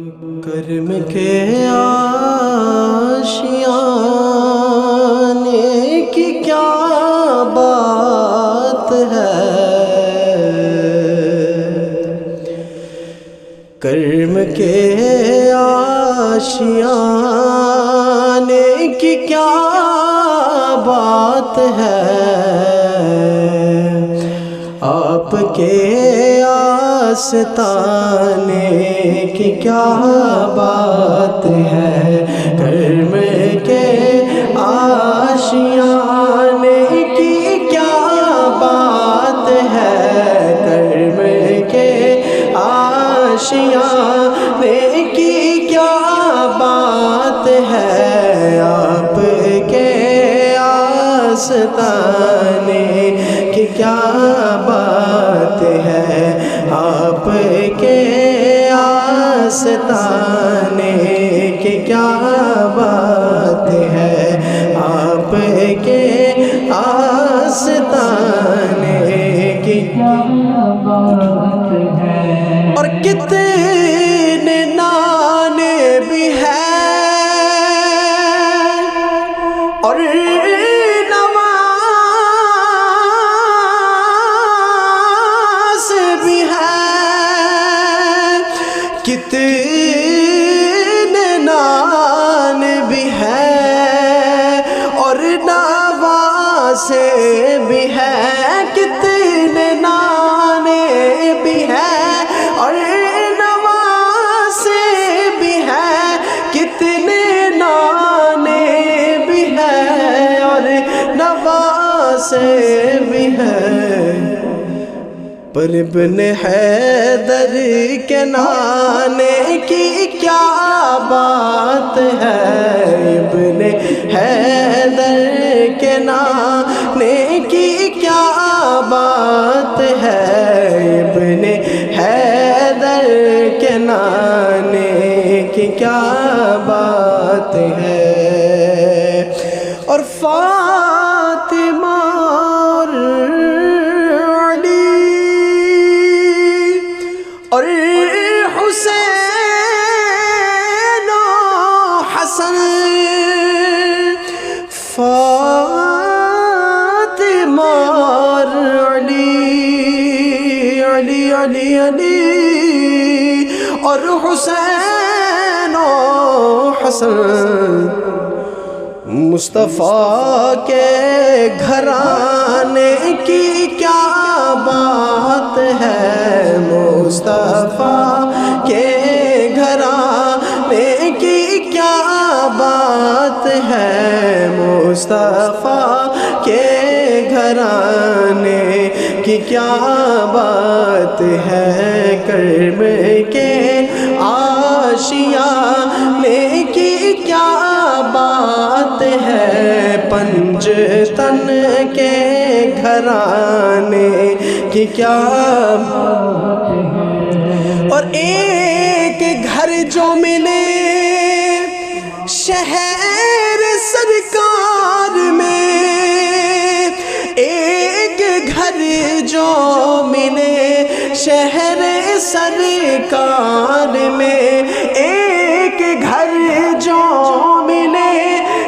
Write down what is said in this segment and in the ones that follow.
کرم کے آشیانے کی کیا بات ہے، کرم کے آشیانے کی کیا بات ہے، آپ کے آستانے کی کیا بات ہے، کرم کے آشیانے کی کیا بات ہے، کرم کے آشیانے کی کیا بات ہے، آپ کے آستانے کی کیا بات ہے، آپ کے آستانے کی کیا بات ہے، آپ کے آستانے کی کیا بات ہے، اور کتنے نانے بھی ہیں اور کتنے نان بھی ہیں اور نواسے بھی ہیں، کتنے نانے بھی ہیں اور نواسے بھی ہیں، کتنے نانے بھی ہیں اور نواسے بھی ہیں، پر ابن حیدر کے نانے کی کیا بات ہے، ابن حیدر کے نانے کی کیا بات ہے، ابن حیدر کے نانے کی کیا بات ہے، اور فاطمہ اور حسین و حسن، فاطمہ اور علی اور حسین و حسن، مصطفیٰ کے گھرانے کی کیا بات ہے، مصطفیٰ کے گھرانے کی کیا بات ہے، مصطفیٰ کے گھرانے کی کیا بات ہے، کرم کے آشیانے کی کیا بات ہے، پنجتن کے گھرانے کی کیا بات ہے، اور ایک گھر جو ملے شہر سرکار میں، ایک گھر جو ملے شہر سرکار میں، ایک گھر جو ملے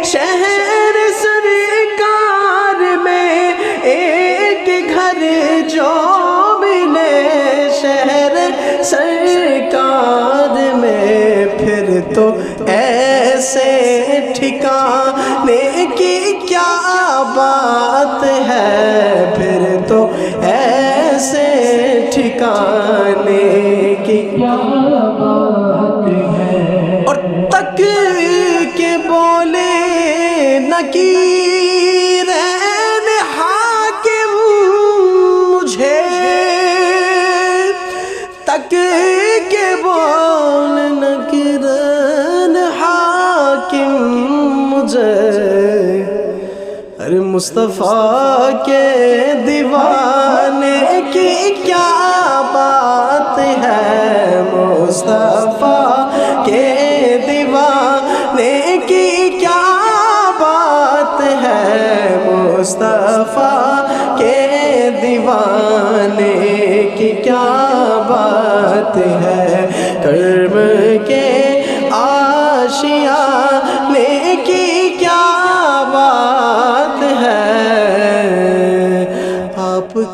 شہر سرکار میں، ایک گھر جو ملے شہر سرکار میں، پھر تو ایسے ٹھکانے کی کیا بات ہے، پھر تو ایسے ٹھکانے کی کیا بات ہے، اور تک کے بولے نکیرین حاکم مجھے، تک کے بولے نکیرین حاکم مجھے، ارے مصطفیٰ کے دیوانے کی کیا بات ہے، مصطفیٰ کے دیوانے کی کیا بات ہے، مصطفیٰ کے دیوانے کی کیا بات ہے، کرم کے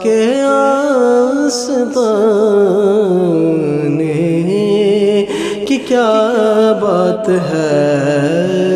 کے آستانے کی کیا بات ہے